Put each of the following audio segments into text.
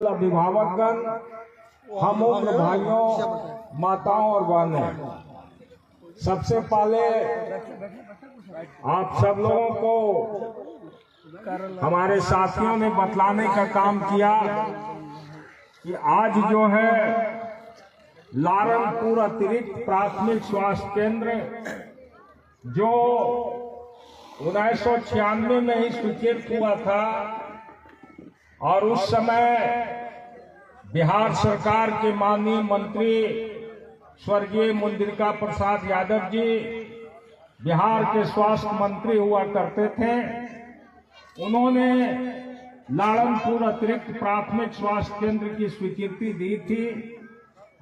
अभिभावकगण, हम उम्र भाइयों, माताओं और बहनों, सबसे पहले आप सब लोगों को हमारे साथियों ने बतलाने का काम किया कि आज जो है लारनपुर अतिरिक्त प्राथमिक स्वास्थ्य केंद्र जो 1996 में ही स्वीकृत हुआ था और उस समय बिहार सरकार के माननीय मंत्री स्वर्गीय मुंद्रिका प्रसाद यादव जी बिहार के स्वास्थ्य मंत्री हुआ करते थे। उन्होंने लारनपुर अतिरिक्त प्राथमिक स्वास्थ्य केंद्र की स्वीकृति दी थी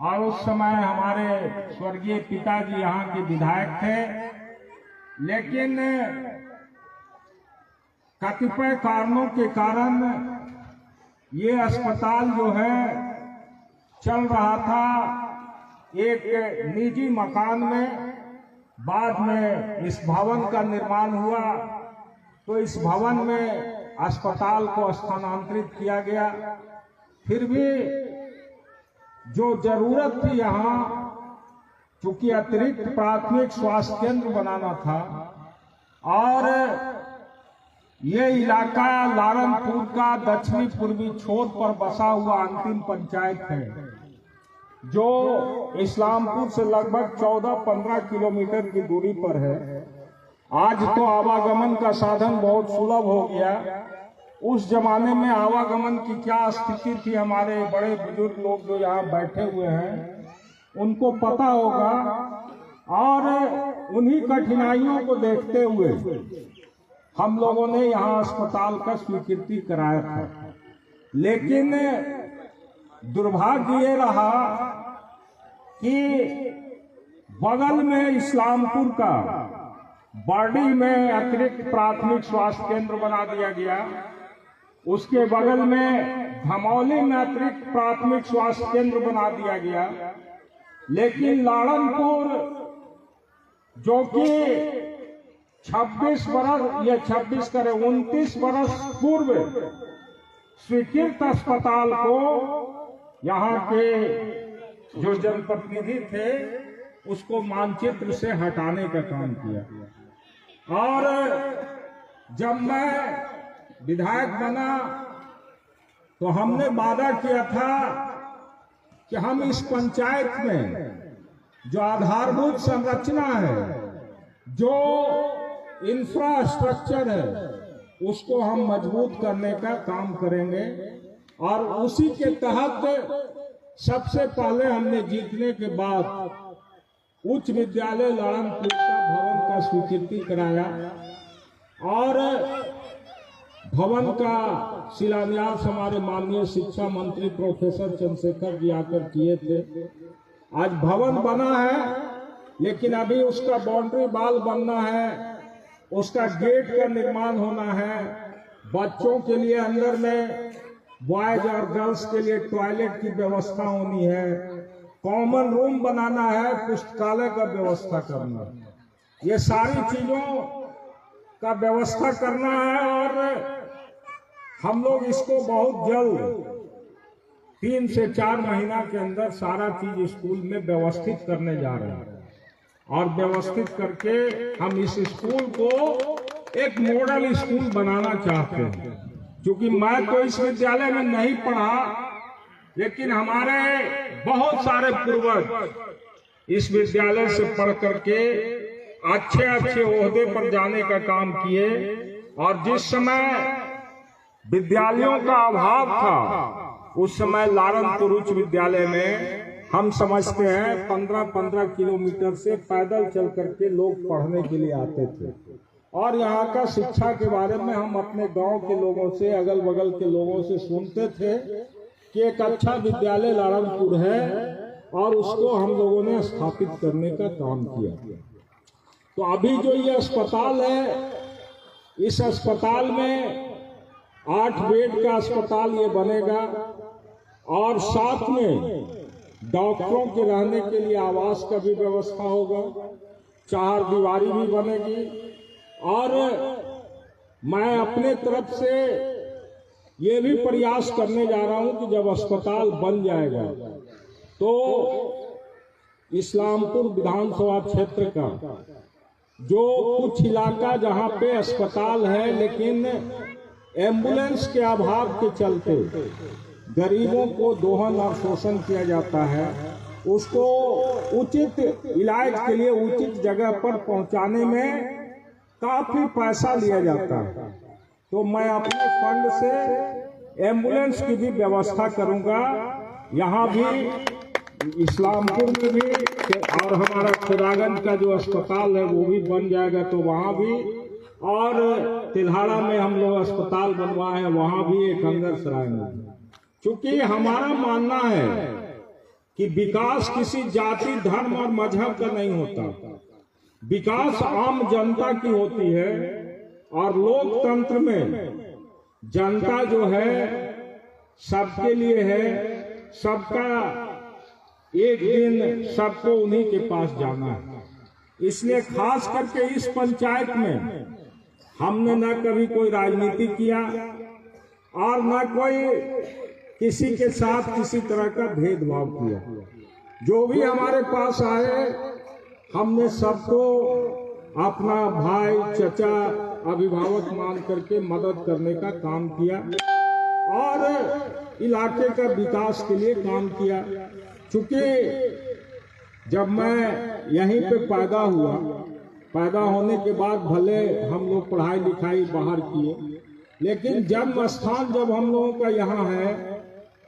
और उस समय हमारे स्वर्गीय पिताजी यहाँ के विधायक थे, लेकिन कतिपय कारणों के कारण ये अस्पताल जो है चल रहा था एक निजी मकान में। बाद में इस भवन का निर्माण हुआ तो इस भवन में अस्पताल को स्थानांतरित किया गया। फिर भी जो जरूरत थी यहाँ, चूंकि अतिरिक्त प्राथमिक स्वास्थ्य केंद्र बनाना था और ये इलाका लारनपुर का दक्षिणी पूर्वी छोर पर बसा हुआ अंतिम पंचायत है, जो इस्लामपुर से लगभग 14-15 किलोमीटर की दूरी पर है। आज तो आवागमन का साधन बहुत सुलभ हो गया। उस जमाने में आवागमन की क्या स्थिति थी, हमारे बड़े बुजुर्ग लोग जो यहाँ बैठे हुए हैं उनको पता होगा। और उन्हीं कठिनाइयों को देखते हुए हम लोगों ने यहाँ अस्पताल का स्वीकृति कराया था। लेकिन दुर्भाग्य ये रहा कि बगल में इस्लामपुर का बाड़ी में अतिरिक्त प्राथमिक स्वास्थ्य केंद्र बना दिया गया, उसके बगल में धमौली में अतिरिक्त प्राथमिक स्वास्थ्य केंद्र बना दिया गया। लेकिन लारनपुर जो कि 29 बरस पूर्व स्वीकृत अस्पताल को यहाँ के जो जनप्रतिनिधि थे उसको मानचित्र से हटाने का काम किया। और जब मैं विधायक बना तो हमने वादा किया था कि हम इस पंचायत में जो आधारभूत संरचना है, जो इंफ्रास्ट्रक्चर है, उसको हम मजबूत करने का काम करेंगे। और उसी के तहत सबसे पहले हमने जीतने के बाद उच्च विद्यालय लारनपुर का भवन का स्वीकृति कराया और भवन का शिलान्यास हमारे माननीय शिक्षा मंत्री प्रोफेसर चंद्रशेखर जी आकर किए थे। आज भवन बना है, लेकिन अभी उसका बाउंड्री वॉल बनना है, उसका गेट का निर्माण होना है, बच्चों के लिए अंदर में बॉयज और गर्ल्स के लिए टॉयलेट की व्यवस्था होनी है, कॉमन रूम बनाना है, पुस्तकालय का व्यवस्था करना है। ये सारी चीजों का व्यवस्था करना है और हम लोग इसको बहुत जल्द 3 से 4 महीना के अंदर सारा चीज स्कूल में व्यवस्थित करने जा रहे हैं। और व्यवस्थित करके हम इस स्कूल को एक मॉडल स्कूल बनाना चाहते हैं। क्योंकि मैं तो इस विद्यालय में नहीं पढ़ा, लेकिन हमारे बहुत सारे पूर्वज इस विद्यालय से पढ़ करके अच्छे अच्छे ओहदे पर जाने का काम किए। और जिस समय विद्यालयों का अभाव था, उस समय लारनपुर उच्च विद्यालय में हम समझते हैं 15-15 किलोमीटर से पैदल चल करके लोग पढ़ने के लिए आते थे। और यहाँ का शिक्षा के बारे में हम अपने गांव के लोगों से, अगल बगल के लोगों से सुनते थे कि एक अच्छा विद्यालय लारनपुर है और उसको हम लोगों ने स्थापित करने का काम किया। तो अभी जो ये अस्पताल है, इस अस्पताल में 8 बेड का अस्पताल ये बनेगा और साथ में डॉक्टरों के रहने के लिए आवास का भी व्यवस्था होगा, 4 दीवारी भी बनेगी। और मैं अपने तरफ से ये भी प्रयास करने जा रहा हूं कि जब अस्पताल बन जाएगा तो इस्लामपुर विधानसभा क्षेत्र का जो कुछ इलाका जहां पे अस्पताल है लेकिन एम्बुलेंस के अभाव के चलते गरीबों को दोहन और शोषण किया जाता है, उसको उचित इलाज के लिए उचित जगह पर पहुंचाने में काफी पैसा लिया जाता है। तो मैं अपने फंड से एम्बुलेंस की भी व्यवस्था करूंगा। यहाँ भी इस्लामपुर में भी और हमारा खुदागंज का जो अस्पताल है वो भी बन जाएगा तो वहाँ भी, और तिल्हाड़ा में हम लोग अस्पताल बनवाए हैं वहाँ भी, एक अंगरसराय में। क्योंकि हमारा मानना है कि विकास किसी जाति धर्म और मजहब का नहीं होता, विकास आम जनता की होती है। और लोकतंत्र में जनता जो है सबके लिए है, सबका एक दिन सबको उन्हीं के पास जाना है। इसलिए खास करके इस पंचायत में हमने न कभी कोई राजनीति किया और न कोई किसी के साथ किसी तरह का भेदभाव किया। जो भी हमारे पास आए हमने सबको अपना भाई चचा अभिभावक मान करके मदद करने का काम किया और इलाके का विकास के लिए काम किया। चूंकि जब मैं यहीं पे पैदा होने के बाद भले हम लोग पढ़ाई लिखाई बाहर किए, लेकिन जन्म स्थान जब हम लोगों का यहाँ है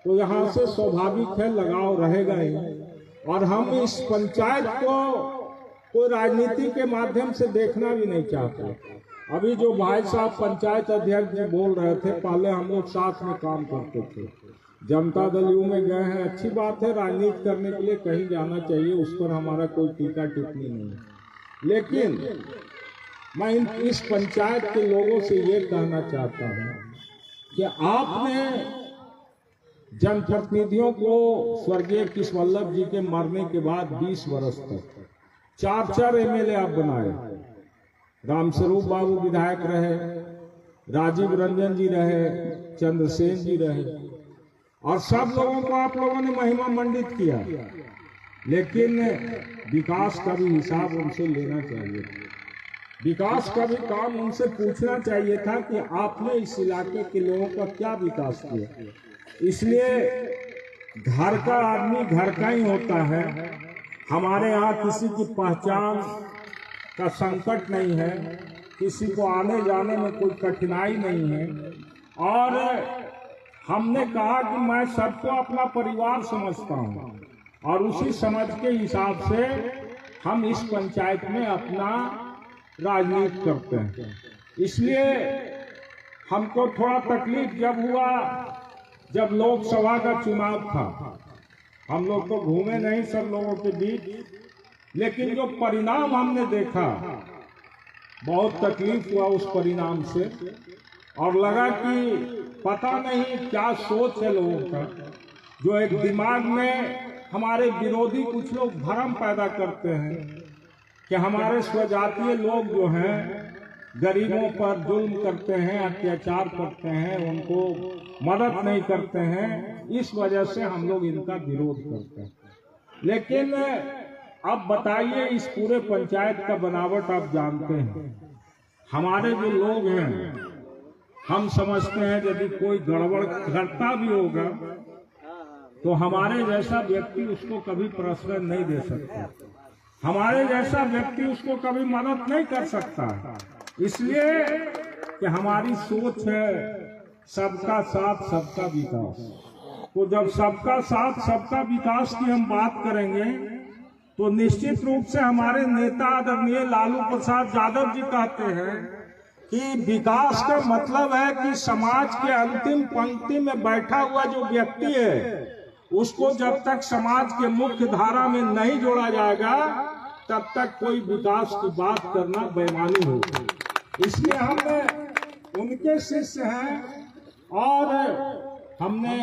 तो यहाँ से स्वाभाविक है लगाव रहेगा ही। और हम इस पंचायत को कोई राजनीति के माध्यम से देखना भी नहीं चाहते। अभी जो भाई साहब पंचायत अध्यक्ष जी बोल रहे थे, पहले हम लोग साथ में काम करते थे, जनता दल यू में गए हैं, अच्छी बात है, राजनीति करने के लिए कहीं जाना चाहिए, उस पर हमारा कोई टीका टिप्पणी नहीं है। लेकिन मैं इस पंचायत के लोगों से ये कहना चाहता हूँ कि आपने जनप्रतिनिधियों को स्वर्गीय कृष्णवल्लभ जी के मरने के बाद 20 वर्ष तक 4 एमएलए आप बनाए। रामस्वरूप बाबू विधायक रहे, राजीव रंजन जी रहे, चंद्रसेन जी रहे, और सब लोगों को आप लोगों ने महिमा मंडित किया। लेकिन विकास का भी हिसाब उनसे लेना चाहिए, विकास का भी काम उनसे पूछना चाहिए था कि आपने इस इलाके के लोगों का क्या विकास किया। इसलिए घर का आदमी घर का ही होता है। हमारे यहाँ किसी की पहचान का संकट नहीं है, किसी को आने जाने में कोई कठिनाई नहीं है। और हमने कहा कि मैं सबको अपना परिवार समझता हूँ और उसी समझ के हिसाब से हम इस पंचायत में अपना राजनीति करते हैं। इसलिए हमको थोड़ा तकलीफ जब हुआ जब लोकसभा का चुनाव था, हम लोग तो घूमे नहीं सब लोगों के बीच, लेकिन जो परिणाम हमने देखा बहुत तकलीफ हुआ उस परिणाम से। और लगा कि पता नहीं क्या सोच है लोगों का, जो एक दिमाग में हमारे विरोधी कुछ लोग भ्रम पैदा करते हैं कि हमारे स्वजातीय लोग जो हैं गरीबों पर जुल्म करते हैं, अत्याचार करते हैं, उनको मदद नहीं करते हैं, इस वजह से हम लोग इनका विरोध करते हैं। लेकिन अब बताइए, इस पूरे पंचायत का बनावट आप जानते हैं। हमारे जो लोग हैं हम समझते हैं यदि कोई गड़बड़ करता भी होगा तो हमारे जैसा व्यक्ति उसको कभी प्रश्रय नहीं दे सकता, हमारे जैसा व्यक्ति उसको कभी मदद नहीं कर सकता। इसलिए कि हमारी सोच है सबका साथ सबका विकास। तो जब सबका साथ सबका विकास की हम बात करेंगे तो निश्चित रूप से हमारे नेता आदरणीय लालू प्रसाद यादव जी कहते हैं कि विकास का मतलब है कि समाज के अंतिम पंक्ति में बैठा हुआ जो व्यक्ति है उसको जब तक समाज के मुख्य धारा में नहीं जोड़ा जाएगा तब तक कोई विकास की बात करना बेईमानी होगी। इसलिए हम उनके शिष्य हैं और हमने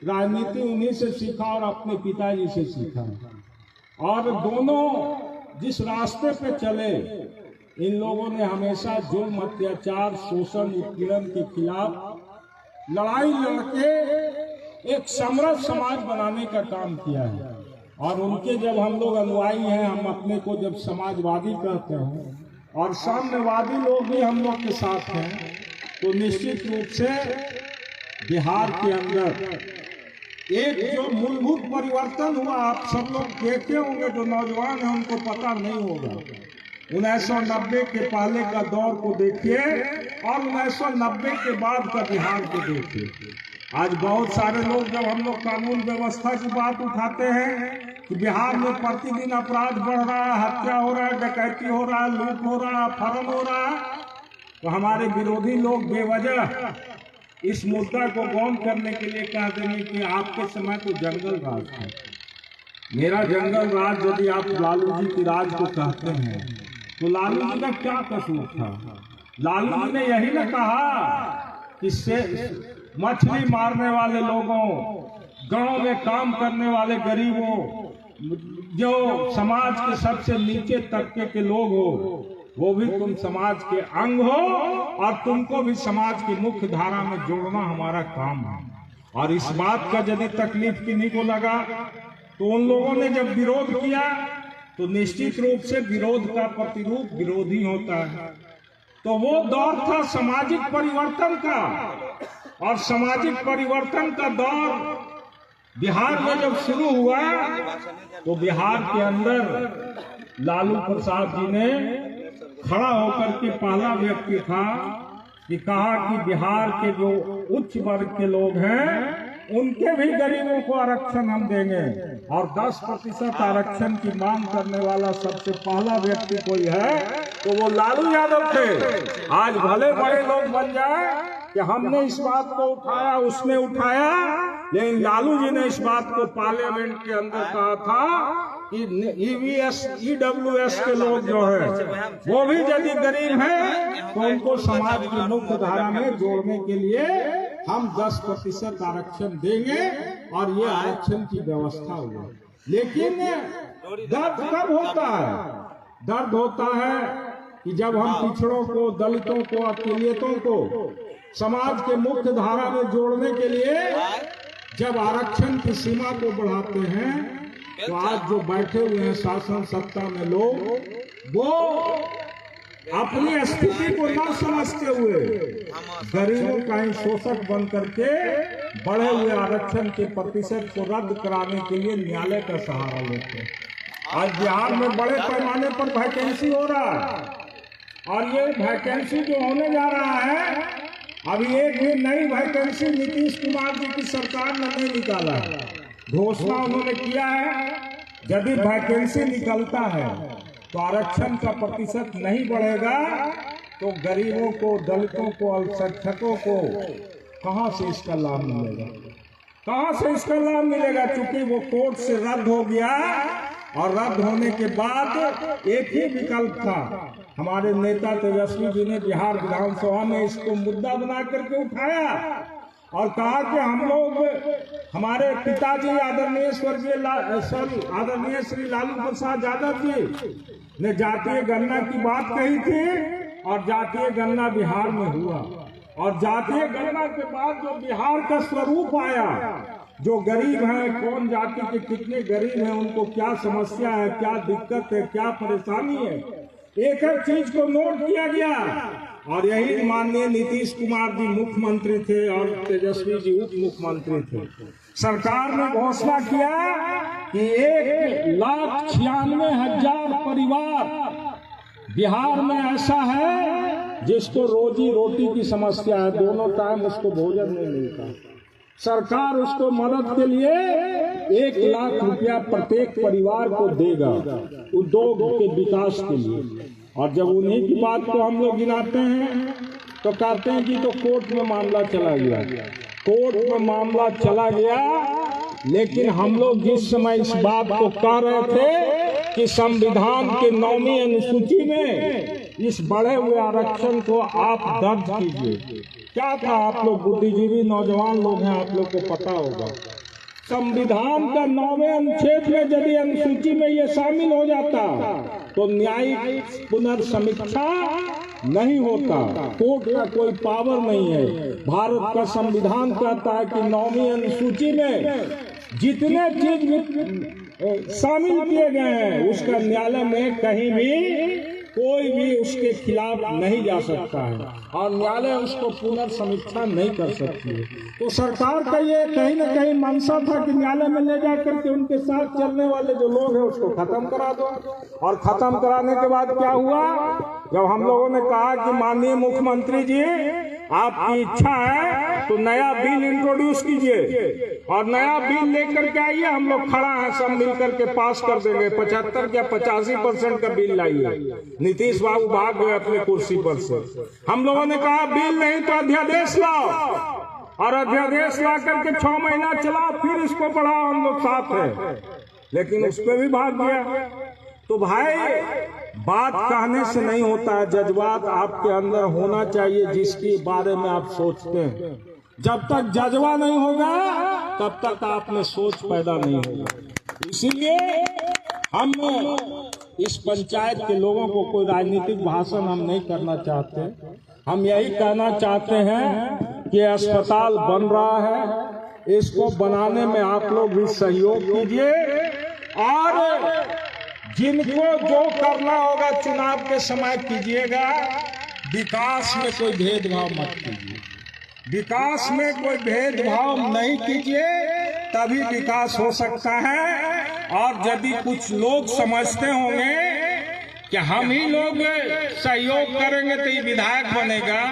राजनीति उन्हीं से सीखा और अपने पिताजी से सीखा। और दोनों जिस रास्ते पे चले, इन लोगों ने हमेशा जुल्म, अत्याचार, शोषण, उत्पीड़न के खिलाफ लड़ाई लड़के एक समृद्ध समाज बनाने का काम किया है। और उनके जब हम लोग अनुयायी हैं, हम अपने को जब समाजवादी कहते हैं और साम्यवादी लोग भी हम लोग के साथ हैं, तो निश्चित रूप से बिहार के अंदर एक जो मूलभूत परिवर्तन हुआ, आप सब लोग देखे होंगे, जो नौजवान हैं उनको पता नहीं होगा। 1990 के पहले का दौर को देखिए और 1990 के बाद का बिहार को देखिए। आज बहुत सारे लोग जब हम लोग कानून व्यवस्था की बात उठाते हैं कि बिहार में प्रतिदिन अपराध बढ़ रहा है, हत्या हो रहा है, डकैती हो रहा है, लूट हो रहा है, अपहरण हो रहा है, तो हमारे विरोधी लोग बेवजह इस मुद्दा को गौन करने के लिए कहते हैं कि आपके समय तो जंगल राज था। मेरा जंगल राज यदि आप लालू जी की राज को कहते हैं तो लालू जी का क्या कसूर था? लालू जी ने यही ना कहा कि मछली मारने वाले लोगों, गांव में काम करने वाले गरीबों, जो समाज के सबसे नीचे तबके के लोग हो, वो भी तुम समाज के अंग हो और तुमको भी समाज की मुख्य धारा में जोड़ना हमारा काम है। और इस बात का यदि तकलीफ किन्हीं को लगा तो उन लोगों ने जब विरोध किया तो निश्चित रूप से विरोध का प्रतिरूप विरोधी होता है। तो वो दौर था सामाजिक परिवर्तन का, और सामाजिक परिवर्तन का दौर बिहार में जब शुरू हुआ तो बिहार के अंदर लालू प्रसाद जी ने खड़ा होकर के पहला व्यक्ति था कि कहा कि बिहार के जो उच्च वर्ग के लोग हैं उनके भी गरीबों को आरक्षण हम देंगे, और 10% आरक्षण की मांग करने वाला सबसे पहला व्यक्ति कोई है तो वो लालू यादव थे। आज भले बड़े लोग बन जाए कि हमने इस बात को उठाया, उसने उठाया, लेकिन लालू जी ने इस बात को पार्लियामेंट के अंदर कहा था कि EWS के लोग जो है वो भी यदि गरीब हैं तो उनको समाज की मुख्य धारा में जोड़ने के लिए हम 10% आरक्षण देंगे और ये आरक्षण की व्यवस्था होगी। लेकिन दर्द कब होता है? दर्द होता है कि जब हम पिछड़ों को, दलितों को, अकेलियतों को समाज के मुख्य धारा में जोड़ने के लिए जब आरक्षण की सीमा को बढ़ाते हैं तो आज जो बैठे हुए हैं शासन सत्ता में लोग, वो अपनी स्थिति को न समझते हुए गरीबों का ही शोषक बन करके बढ़े हुए आरक्षण के प्रतिशत को रद्द कराने के लिए न्यायालय का सहारा लेते हैं। आज बिहार में बड़े पैमाने पर वैकेंसी हो रहा है, और ये वैकेंसी जो होने जा रहा है, अभी एक भी नई वैकेंसी नीतीश कुमार जी की सरकार ने नहीं निकाला है। घोषणा उन्होंने किया है यदि वैकेंसी निकलता है तो आरक्षण का प्रतिशत नहीं बढ़ेगा तो गरीबों को, दलितों को, अल्पसंख्यकों को कहां से इसका लाभ मिलेगा? कहां से इसका लाभ मिलेगा? क्योंकि वो कोर्ट से रद्द हो गया, और रद्द होने के बाद एक ही विकल्प था। हमारे नेता तेजस्वी जी ने बिहार विधानसभा में इसको मुद्दा बना करके उठाया और कहा कि हम लोग, हमारे पिताजी आदरणीय आदरणीय श्री लालू प्रसाद यादव जी ने जातीय गणना की बात कही थी, और जातीय गणना बिहार में हुआ, और जातीय गणना के बाद जो बिहार का स्वरूप आया, जो गरीब हैं, कौन जाति के कितने गरीब हैं, उनको क्या समस्या है, क्या दिक्कत है, क्या परेशानी है, एक एक चीज को नोट किया गया। और यही माननीय नीतीश कुमार जी मुख्यमंत्री थे और तेजस्वी जी उप मुख्यमंत्री थे। सरकार ने घोषणा किया कि 1,96,000 परिवार बिहार में ऐसा है जिसको रोजी रोटी की समस्या है, दोनों टाइम उसको भोजन नहीं मिलता। सरकार उसको मदद के लिए 1 लाख रुपया प्रत्येक परिवार को देगा उद्योग के विकास के लिए। और जब उन्हीं की बात को हम लोग गिनाते हैं तो कहते हैं कि तो कोर्ट में मामला चला गया। कोर्ट में मामला चला गया, लेकिन हम लोग जिस समय इस बात को कह रहे थे कि संविधान के 9वीं अनुसूची में इस बढ़े हुए आरक्षण को आप दर्ज कीजिए, क्या था? आप लोग बुद्धिजीवी नौजवान लोग हैं, आप लोग को पता होगा। संविधान का 9वें अनुच्छेद में यदि अनुसूची में ये शामिल हो जाता तो न्यायिक पुनर्समीक्षा नहीं होता, कोर्ट का कोई पावर नहीं है। भारत का संविधान कहता है कि 9वीं अनुसूची में जितने चीज शामिल किए गए हैं उसका न्यायालय में कहीं भी कोई भी उसके खिलाफ नहीं जा सकता है और न्यायालय उसको पुनर्समीक्षा नहीं कर सकती है। तो सरकार का ये कहीं न कहीं मंशा था कि न्यायालय में ले जाकर के उनके साथ चलने वाले जो लोग हैं उसको खत्म करा दो। और खत्म कराने के बाद क्या हुआ, जब हम लोगों ने कहा कि माननीय मुख्यमंत्री जी आपकी इच्छा है तो नया बिल इंट्रोड्यूस कीजिए और नया बिल लेकर के आइए, हम लोग खड़ा हैं, सब मिलकर के पास कर देंगे। 75 या 85% का बिल लाइए। नीतीश बाबू भाग गए अपने कुर्सी पर से। हम लोगों ने कहा बिल नहीं तो अध्यादेश लाओ, और अध्यादेश ला करके 6 महीना चला, फिर इसको बढ़ाओ, हम लोग साथ हैं, लेकिन उस पर भी भाग गया। तो भाई बात कहने से नहीं होता है, जज्बात आपके अंदर होना चाहिए जिसके बारे में आप सोचते हैं। जब तक जज्बा नहीं होगा तब तक आप में सोच पैदा नहीं होगा। इसीलिए हम इस पंचायत के लोगों को कोई राजनीतिक भाषण हम नहीं करना चाहते। हम यही कहना चाहते हैं कि अस्पताल बन रहा है, इसको बनाने में आप लोग भी सहयोग कीजिए और जिनको जो करना होगा चुनाव के समय कीजिएगा। विकास में कोई भेदभाव मत कीजिए, विकास में कोई भेदभाव नहीं कीजिए, तभी विकास हो सकता है। और यदि कुछ लोग समझते होंगे कि हम ही लोग सहयोग करेंगे तो ये विधायक बनेगा,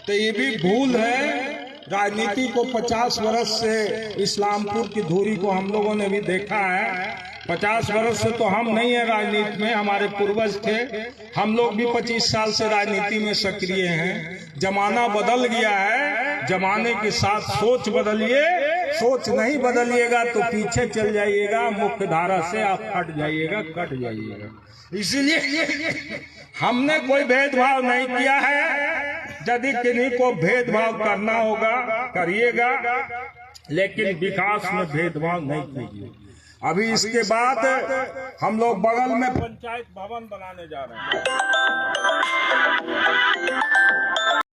तो ये भी भूल है। राजनीति को 50 वर्ष से इस्लामपुर की धुरी को हम लोगों ने भी देखा है। 50 वर्ष से तो हम नहीं है राजनीति में, हमारे पूर्वज थे। हम लोग भी 25 साल से राजनीति में सक्रिय हैं। जमाना बदल गया है, जमाने के साथ सोच बदलिए। सोच नहीं बदलिएगा तो पीछे चल जाइएगा, मुख्य धारा से आप हट जाइएगा, कट जाइएगा। इसीलिए हमने कोई भेदभाव नहीं किया है। यदि किन्हीं को भेदभाव करना होगा करिएगा, लेकिन विकास में भेदभाव नहीं कीजिए। अभी इसके बाद हम लोग बगल में पंचायत भवन बनाने जा रहे हैं।